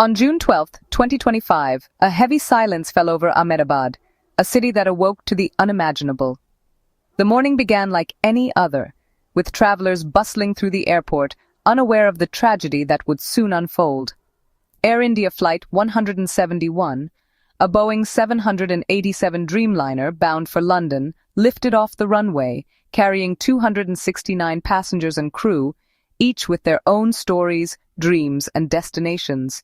On June 12, 2025, a heavy silence fell over Ahmedabad, a city that awoke to the unimaginable. The morning began like any other, with travelers bustling through the airport, unaware of the tragedy that would soon unfold. Air India Flight 171, a Boeing 787 Dreamliner bound for London, lifted off the runway, carrying 269 passengers and crew, each with their own stories, dreams, and destinations.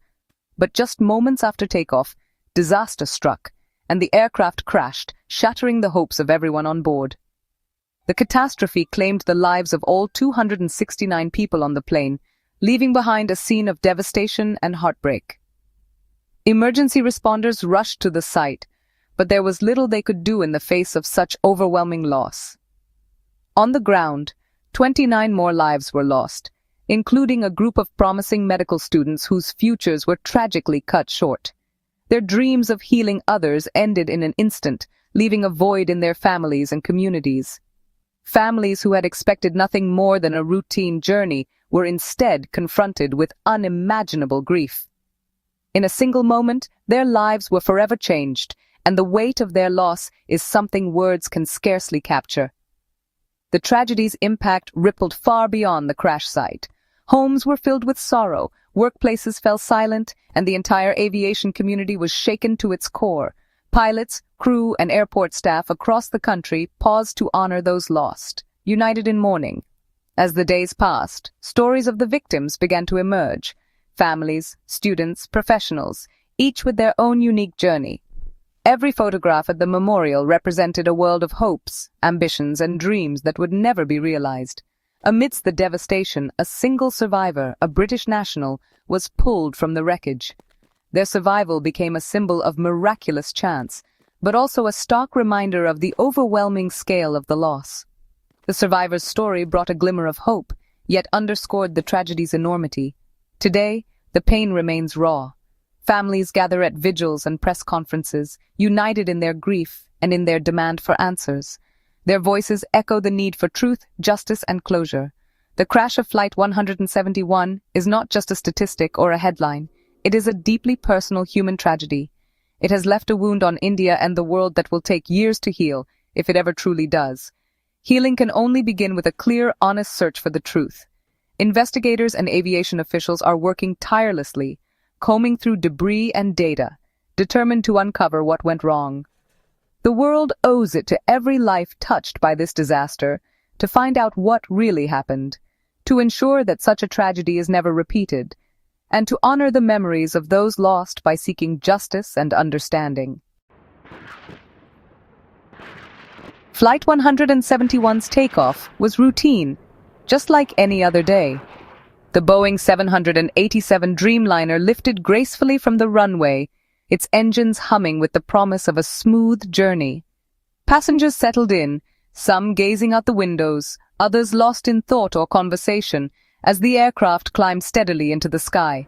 But just moments after takeoff, disaster struck, and the aircraft crashed, shattering the hopes of everyone on board. The catastrophe claimed the lives of all 269 people on the plane, leaving behind a scene of devastation and heartbreak. Emergency responders rushed to the site, but there was little they could do in the face of such overwhelming loss. On the ground, 29 more lives were lost, including a group of promising medical students whose futures were tragically cut short. Their dreams of healing others ended in an instant, leaving a void in their families and communities. Families who had expected nothing more than a routine journey were instead confronted with unimaginable grief. In a single moment, their lives were forever changed, and the weight of their loss is something words can scarcely capture. The tragedy's impact rippled far beyond the crash site. Homes were filled with sorrow, workplaces fell silent, and the entire aviation community was shaken to its core. Pilots, crew, and airport staff across the country paused to honor those lost, united in mourning. As the days passed, stories of the victims began to emerge. Families, students, professionals, each with their own unique journey. Every photograph at the memorial represented a world of hopes, ambitions, and dreams that would never be realized. Amidst the devastation, a single survivor, a British national, was pulled from the wreckage. Their survival became a symbol of miraculous chance, but also a stark reminder of the overwhelming scale of the loss. The survivor's story brought a glimmer of hope, yet underscored the tragedy's enormity. Today, the pain remains raw. Families gather at vigils and press conferences, united in their grief and in their demand for answers. Their voices echo the need for truth, justice, and closure. The crash of Flight 171 is not just a statistic or a headline. It is a deeply personal human tragedy. It has left a wound on India and the world that will take years to heal, if it ever truly does. Healing can only begin with a clear, honest search for the truth. Investigators and aviation officials are working tirelessly, combing through debris and data, determined to uncover what went wrong. The world owes it to every life touched by this disaster to find out what really happened, to ensure that such a tragedy is never repeated, and to honor the memories of those lost by seeking justice and understanding. Flight 171's takeoff was routine, just like any other day. The Boeing 787 Dreamliner lifted gracefully from the runway, its engines humming with the promise of a smooth journey. Passengers settled in, some gazing out the windows, others lost in thought or conversation, as the aircraft climbed steadily into the sky.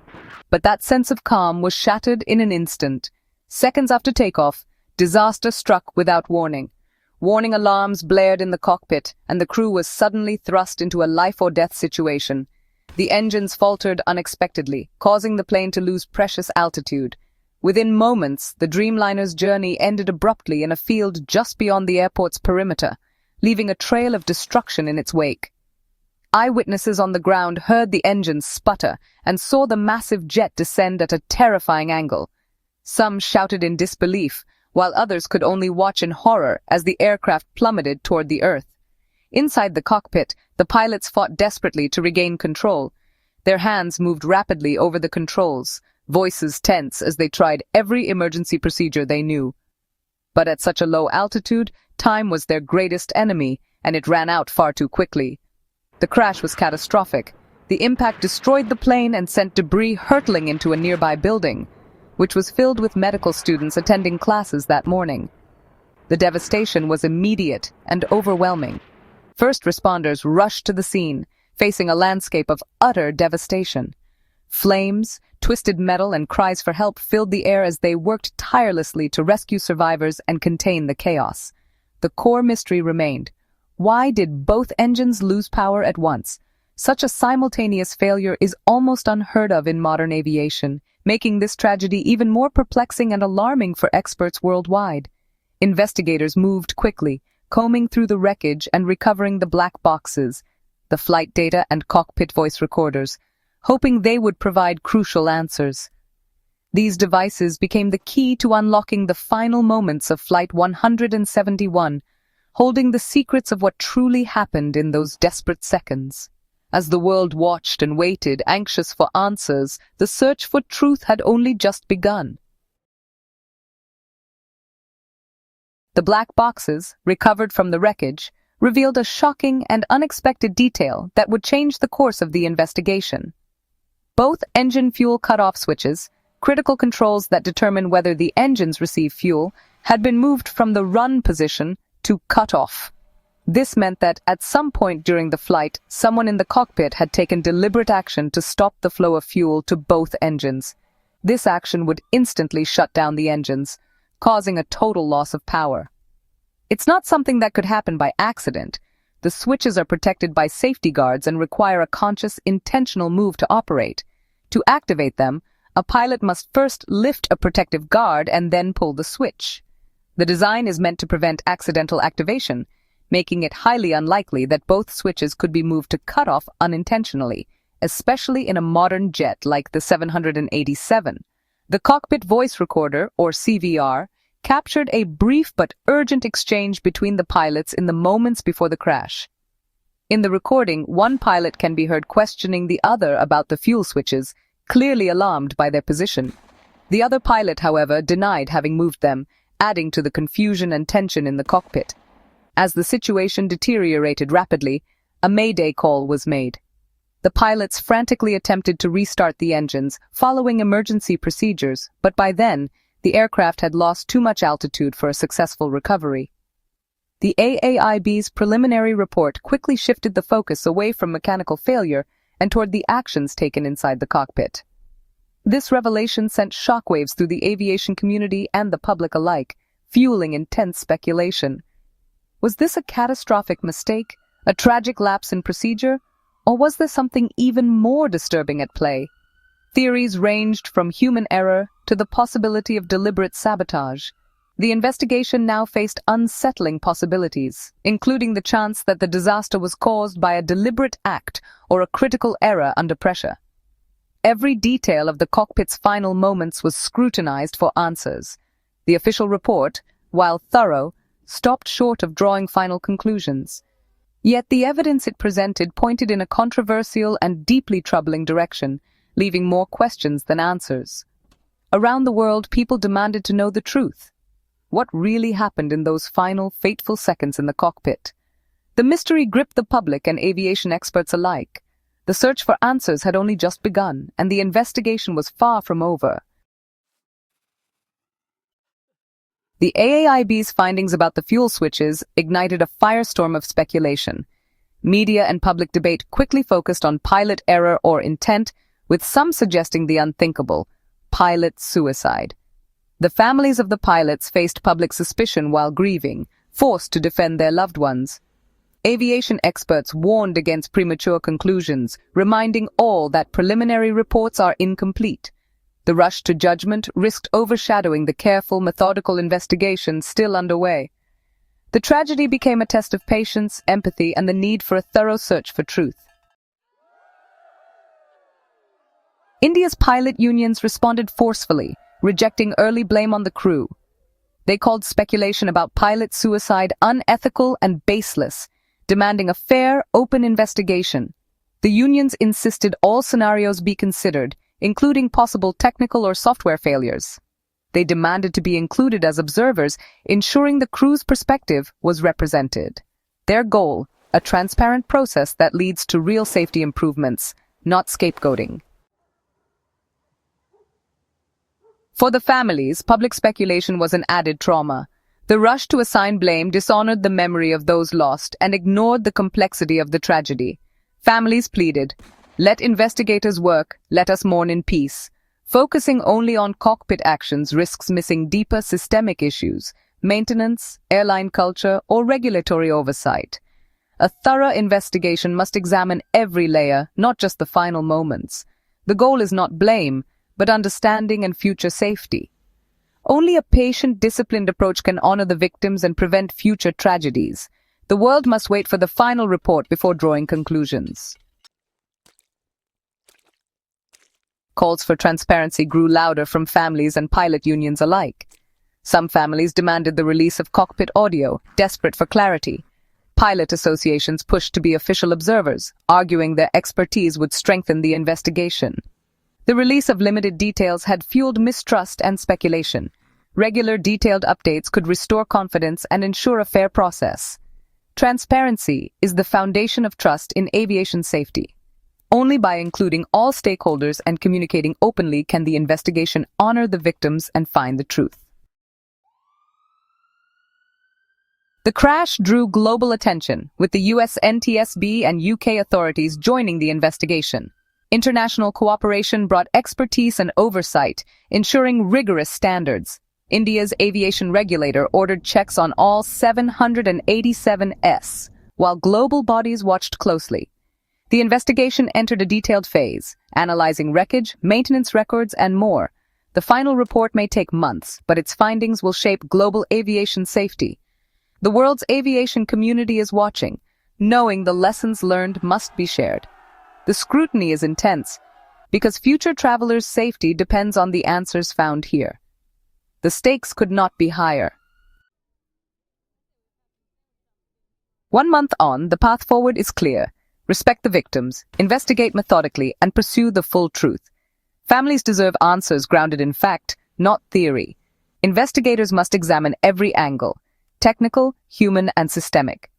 But that sense of calm was shattered in an instant. Seconds after takeoff, disaster struck without warning. Warning alarms blared in the cockpit, and the crew was suddenly thrust into a life-or-death situation. The engines faltered unexpectedly, causing the plane to lose precious altitude. Within moments, the Dreamliner's journey ended abruptly in a field just beyond the airport's perimeter, leaving a trail of destruction in its wake. Eyewitnesses on the ground heard the engines sputter and saw the massive jet descend at a terrifying angle. Some shouted in disbelief, while others could only watch in horror as the aircraft plummeted toward the earth. Inside the cockpit, the pilots fought desperately to regain control. Their hands moved rapidly over the controls, voices tense as they tried every emergency procedure they knew. But at such a low altitude, time was their greatest enemy, and it ran out far too quickly. The crash was catastrophic. The impact destroyed the plane and sent debris hurtling into a nearby building, which was filled with medical students attending classes that morning. The devastation was immediate and overwhelming. First responders rushed to the scene, facing a landscape of utter devastation. Flames, twisted metal, and cries for help filled the air as they worked tirelessly to rescue survivors and contain the chaos. The core mystery remained. Why did both engines lose power at once? Such a simultaneous failure is almost unheard of in modern aviation, making this tragedy even more perplexing and alarming for experts worldwide. Investigators moved quickly, combing through the wreckage and recovering the black boxes, the flight data and cockpit voice recorders, hoping they would provide crucial answers. These devices became the key to unlocking the final moments of Flight 171, holding the secrets of what truly happened in those desperate seconds. As the world watched and waited, anxious for answers, the search for truth had only just begun. The black boxes, recovered from the wreckage, revealed a shocking and unexpected detail that would change the course of the investigation. Both engine fuel cutoff switches, critical controls that determine whether the engines receive fuel, had been moved from the run position to cut off. This meant that at some point during the flight, someone in the cockpit had taken deliberate action to stop the flow of fuel to both engines. This action would instantly shut down the engines, causing a total loss of power. It's not something that could happen by accident. The switches are protected by safety guards and require a conscious, intentional move to operate. To activate them, a pilot must first lift a protective guard and then pull the switch. The design is meant to prevent accidental activation, making it highly unlikely that both switches could be moved to cut off unintentionally, especially in a modern jet like the 787. The cockpit voice recorder, or CVR, captured a brief but urgent exchange between the pilots in the moments before the crash. In the recording, one pilot can be heard questioning the other about the fuel switches, clearly alarmed by their position. The other pilot, however, denied having moved them, adding to the confusion and tension in the cockpit. As the situation deteriorated rapidly, a mayday call was made. The pilots frantically attempted to restart the engines, following emergency procedures, but by then, the aircraft had lost too much altitude for a successful recovery. The AAIB's preliminary report quickly shifted the focus away from mechanical failure and toward the actions taken inside the cockpit. This revelation sent shockwaves through the aviation community and the public alike, fueling intense speculation. Was this a catastrophic mistake, a tragic lapse in procedure, or was there something even more disturbing at play? Theories ranged from human error to the possibility of deliberate sabotage. The investigation now faced unsettling possibilities, including the chance that the disaster was caused by a deliberate act or a critical error under pressure. Every detail of the cockpit's final moments was scrutinized for answers. The official report, while thorough, stopped short of drawing final conclusions. Yet the evidence it presented pointed in a controversial and deeply troubling direction, leaving more questions than answers. Around the world, people demanded to know the truth. What really happened in those final, fateful seconds in the cockpit? The mystery gripped the public and aviation experts alike. The search for answers had only just begun, and the investigation was far from over. The AAIB's findings about the fuel switches ignited a firestorm of speculation. Media and public debate quickly focused on pilot error or intent, with some suggesting the unthinkable, pilot suicide. The families of the pilots faced public suspicion while grieving, forced to defend their loved ones. Aviation experts warned against premature conclusions, reminding all that preliminary reports are incomplete. The rush to judgment risked overshadowing the careful, methodical investigation still underway. The tragedy became a test of patience, empathy, and the need for a thorough search for truth. India's pilot unions responded forcefully, rejecting early blame on the crew. They called speculation about pilot suicide unethical and baseless, demanding a fair, open investigation. The unions insisted all scenarios be considered, including possible technical or software failures. They demanded to be included as observers, ensuring the crew's perspective was represented. Their goal, a transparent process that leads to real safety improvements, not scapegoating. For the families, public speculation was an added trauma. The rush to assign blame dishonored the memory of those lost and ignored the complexity of the tragedy. Families pleaded, "Let investigators work, let us mourn in peace." Focusing only on cockpit actions risks missing deeper systemic issues, maintenance, airline culture, or regulatory oversight. A thorough investigation must examine every layer, not just the final moments. The goal is not blame, but understanding and future safety. Only a patient, disciplined approach can honor the victims and prevent future tragedies. The world must wait for the final report before drawing conclusions. Calls for transparency grew louder from families and pilot unions alike. Some families demanded the release of cockpit audio, desperate for clarity. Pilot associations pushed to be official observers, arguing their expertise would strengthen the investigation. The release of limited details had fueled mistrust and speculation. Regular, detailed updates could restore confidence and ensure a fair process. Transparency is the foundation of trust in aviation safety. Only by including all stakeholders and communicating openly can the investigation honor the victims and find the truth. The crash drew global attention, with the US NTSB and UK authorities joining the investigation. International cooperation brought expertise and oversight, ensuring rigorous standards. India's aviation regulator ordered checks on all 787s, while global bodies watched closely. The investigation entered a detailed phase, analyzing wreckage, maintenance records, and more. The final report may take months, but its findings will shape global aviation safety. The world's aviation community is watching, knowing the lessons learned must be shared. The scrutiny is intense, because future travelers' safety depends on the answers found here. The stakes could not be higher. 1 month on, the path forward is clear. Respect the victims, investigate methodically, and pursue the full truth. Families deserve answers grounded in fact, not theory. Investigators must examine every angle, technical, human, and systemic.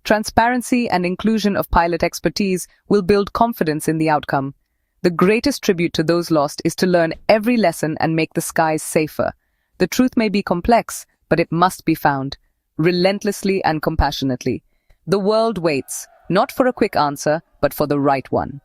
Transparency and inclusion of pilot expertise will build confidence in the outcome. The greatest tribute to those lost is to learn every lesson and make the skies safer. The truth may be complex, but it must be found, relentlessly and compassionately. The world waits, not for a quick answer, but for the right one.